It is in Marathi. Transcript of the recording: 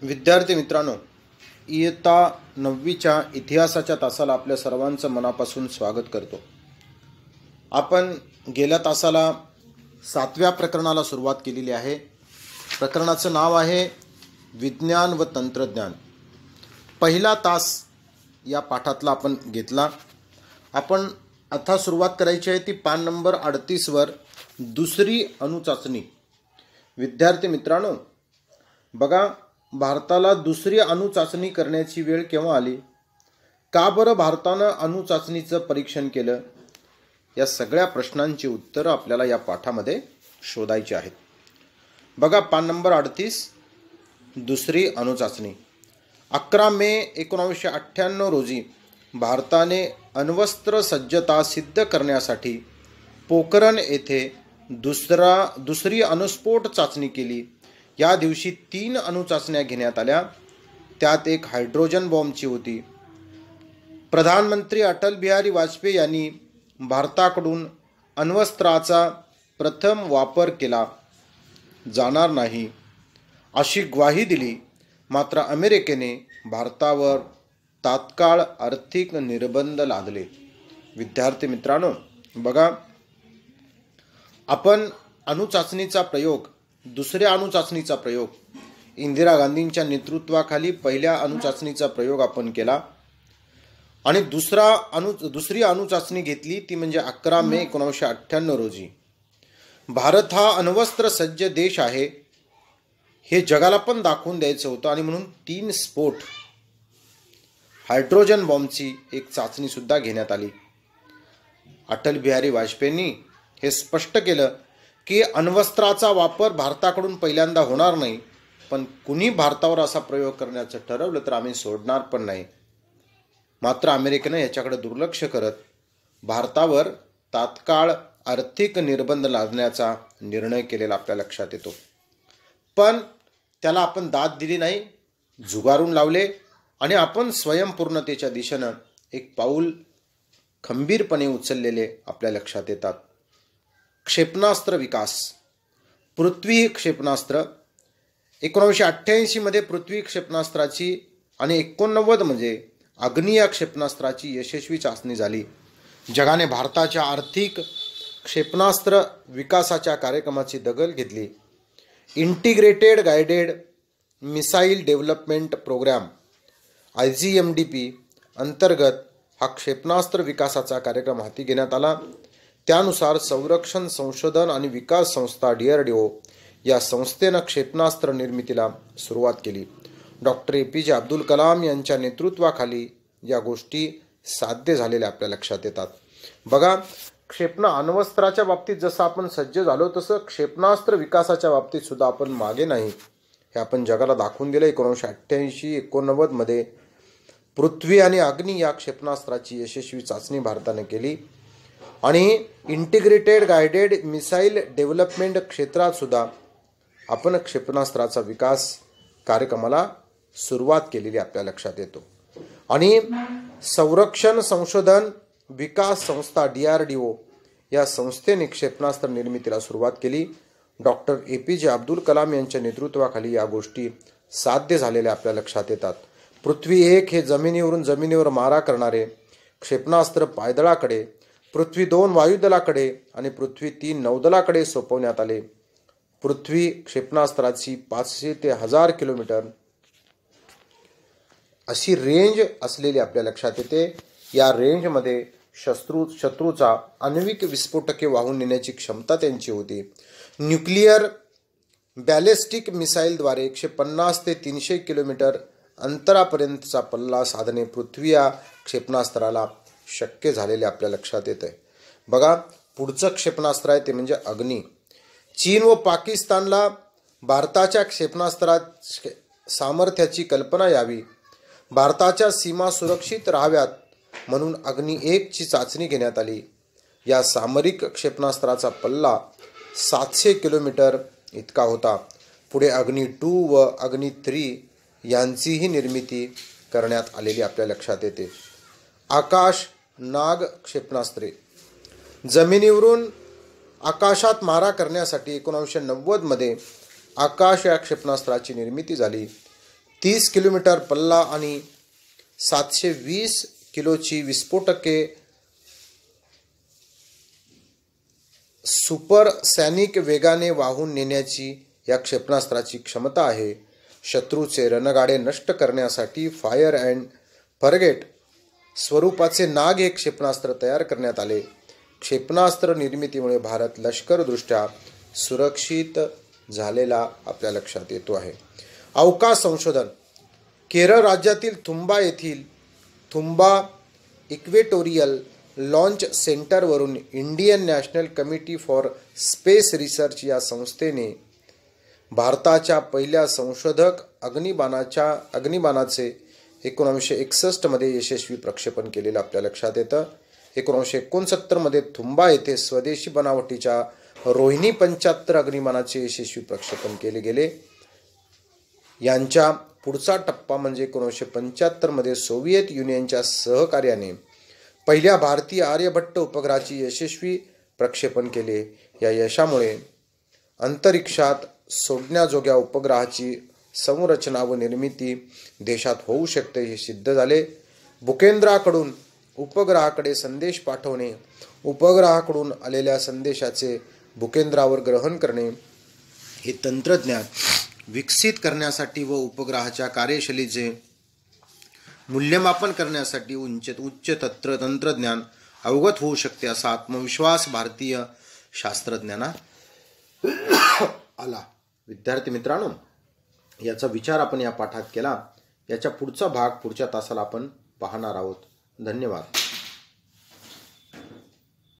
विद्यार्थी मित्रांनो, इयत्ता 9वीच्या इतिहासाच्या तासाला आपल्या सर्वांचं मनापासून स्वागत करतो. आपण गेल्या तासाला 7व्या प्रकरणाला सुरुवात केलेली आहे. प्रकरणाचं नाव आहे विज्ञान व तंत्रज्ञान. पहिला तास या पाठातला आपण घेतला. आपण आता सुरुवात करायची आहे ती पान नंबर 38वर दुसरी अणुचाचणी. विद्यार्थी मित्रांनो, बघा, भारताला दुसरी अणुचाचणी करण्याची वेळ केव्हा आली, का बरं भारतानं अणुचाचणीचं परीक्षण केलं, या सगळ्या प्रश्नांची उत्तरं आपल्याला या पाठामध्ये शोधायची आहेत. बघा, पान नंबर 38 दुसरी अणुचाचणी. 11 मे 1998 रोजी भारताने अण्वस्त्र सज्जता सिद्ध करण्यासाठी पोखरण येथे दुसरी अणुस्फोट चाचणी केली. या दिवशी 3 अणुचाचण्या घेण्यात आल्या. त्यात एक हायड्रोजन बॉम्बची होती. प्रधानमंत्री अटल बिहारी वाजपेयी यांनी भारताकडून अण्वस्त्राचा प्रथम वापर केला जाणार नाही अशी ग्वाही दिली. मात्र अमेरिकेने भारतावर तात्काळ आर्थिक निर्बंध लादले. विद्यार्थी मित्रांनो, बघा, आपण अणुचाचणीचा प्रयोग, दुसऱ्या अणुचाचणीचा प्रयोग, इंदिरा गांधींच्या नेतृत्वाखाली पहिल्या अणुचाचणीचा प्रयोग आपण केला आणि दुसरी अणुचाचणी घेतली ती म्हणजे 11 मे 1998 रोजी. भारत हा अण्वस्त्र सज्ज देश आहे हे जगाला पण दाखवून द्यायचं होतं आणि म्हणून 3 स्फोट हायड्रोजन बॉम्बची एक चाचणी सुद्धा घेण्यात आली. अटल बिहारी वाजपेयींनी हे स्पष्ट केलं की अण्वस्त्राचा वापर भारताकडून पहिल्यांदा होणार नाही, पण कुणी भारतावर असा प्रयोग करण्याचं ठरवलं तर आम्ही सोडणार पण नाही. मात्र अमेरिकेनं याच्याकडे दुर्लक्ष करत भारतावर तात्काळ आर्थिक निर्बंध लादण्याचा निर्णय केलेला आपल्या लक्षात येतो. पण त्याला आपण दाद दिली नाही, झुगारून लावले आणि आपण स्वयंपूर्णतेच्या दिशेनं एक पाऊल खंबीरपणे उचललेले आपल्या लक्षात येतात. क्षेपणास्त्र विकास. पृथ्वी क्षेपणास्त्र 1988 मध्ये पृथ्वी क्षेपणास्त्राची आणि 89 मध्ये अग्नी या क्षेपणास्त्राची यशस्वी चाचणी झाली. जगाने भारताच्या आर्थिक क्षेपणास्त्र विकासाच्या कार्यक्रमाची दखल घेतली. Integrated guided missile development programme IGMDP अंतर्गत हा क्षेपणास्त्र विकासाचा कार्यक्रम हाती घेण्यात आला. त्यानुसार संरक्षण संशोधन आणि विकास संस्था DRDO या संस्थेनं क्षेपणास्त्र निर्मितीला सुरुवात केली. डॉक्टर APJ अब्दुल कलाम यांच्या नेतृत्वाखाली या गोष्टी साध्य झालेल्या आपल्या लक्षात येतात. बघा, अण्वस्त्राच्या बाबतीत जसं आपण सज्ज झालो तसं क्षेपणास्त्र विकासाच्या बाबतीत सुद्धा आपण मागे नाही हे आपण जगाला दाखवून दिलं. 1988-89 मध्ये पृथ्वी आणि अग्नी या क्षेपणास्त्राची यशस्वी चाचणी भारताने केली आणि इंटिग्रेटेड गायडेड मिसाईल डेव्हलपमेंट क्षेत्रात सुद्धा आपण क्षेपणास्त्राचा विकास कार्यक्रमाला सुरुवात केलेली आपल्या लक्षात येतो. आणि संरक्षण संशोधन विकास संस्था DRDO या संस्थेने क्षेपणास्त्र निर्मितीला सुरुवात केली. डॉक्टर APJ अब्दुल कलाम यांच्या नेतृत्वाखाली या गोष्टी साध्य झालेल्या आपल्या लक्षात येतात. पृथ्वी 1 हे जमिनीवर मारा करणारे क्षेपणास्त्र पायदळाकडे, पृथ्वी 2 वायुदलाकडे आणि पृथ्वी 3 नौदलाकडे सोपवण्यात आले. पृथ्वी क्षेपणास्त्राची 500 ते 1000 किलोमीटर अशी रेंज असलेली आपल्या लक्षात येते. या रेंजमध्ये शत्रूचा आण्विक विस्फोटके वाहून नेण्याची क्षमता त्यांची होती. न्यूक्लिअर बॅलिस्टिक मिसाईलद्वारे 150 ते 300 किलोमीटर अंतरापर्यंतचा पल्ला साधणे पृथ्वी या क्षेपणास्त्राला शक्य झालेले आपल्या लक्षात येते. बघा, पुढचं क्षेपणास्त्र आहे ते म्हणजे अग्नी. चीन व पाकिस्तानला भारताच्या क्षेपणास्त्रात सामर्थ्याची कल्पना यावी, भारताच्या सीमा सुरक्षित राहाव्यात म्हणून अग्नी 1 ची चाचणी घेण्यात आली. या सामरिक क्षेपणास्त्राचा पल्ला 700 किलोमीटर इतका होता. पुढे अग्नी 2 व अग्नी 3 यांचीही निर्मिती करण्यात आलेली आपल्या लक्षात येते. आकाश नाग क्षेपणास्त्रे. जमिनीवरून आकाशात मारा करण्यासाठी 1990 मध्ये आकाश या क्षेपणास्त्राची निर्मिती झाली. 30 किलोमीटर पल्ला आणि 720 किलोची विस्फोटके सुपरसॅनिक वेगाने वाहून नेण्याची या क्षेपणास्त्राची क्षमता आहे. शत्रूचे रणगाडे नष्ट करण्यासाठी फायर अँड फॉरगेट स्वरूपाचे नाग हे क्षेपणास्त्र तयार करण्यात आले. क्षेपणास्त्र निर्मितीमुळे भारत लष्करदृष्ट्या सुरक्षित झालेला आपल्या लक्षात येतो आहे. अवकाश संशोधन. केरळ राज्यातील थुंबा येथील थुंबा इक्वेटोरियल लॉन्च सेंटरवरून Indian National Committee for Space Research या संस्थेने भारताच्या पहिल्या संशोधक अग्निबाणाचे 1961 मध्ये यशस्वी प्रक्षेपण केलेलं आपल्या लक्षात येतं. 1969 मध्ये थुंबा येथे स्वदेशी बनावटीच्या रोहिणी 75 अग्निबाणाचे यशस्वी प्रक्षेपण केले गेले. यांच्या पुढचा टप्पा म्हणजे 1975 मध्ये सोव्हिएत युनियनच्या सहकार्याने पहिल्या भारतीय आर्यभट्ट उपग्रहाची यशस्वी प्रक्षेपण केले. या यशामुळे अंतरिक्षात सोडण्याजोग्या उपग्रहाची संरचना व निर्मिती देशात होऊ शकते हे सिद्ध झाले. भूकेंद्राकडून उपग्रहाकडे संदेश पाठवणे, उपग्रहाकडून आलेल्या संदेशाचे भूकेंद्रावर ग्रहण करणे हे तंत्रज्ञान विकसित करण्यासाठी व उपग्रहाच्या कार्यशैलीचे मूल्यमापन करण्यासाठी उच्च तंत्रज्ञान अवगत होऊ शकते असा आत्मविश्वास भारतीय शास्त्रज्ञांना आला. विद्यार्थी मित्रांनो, याचा विचार आपण या पाठात केला. याच्या पुढचा भाग पुढच्या तासाला आपण पाहणार आहोत. धन्यवाद.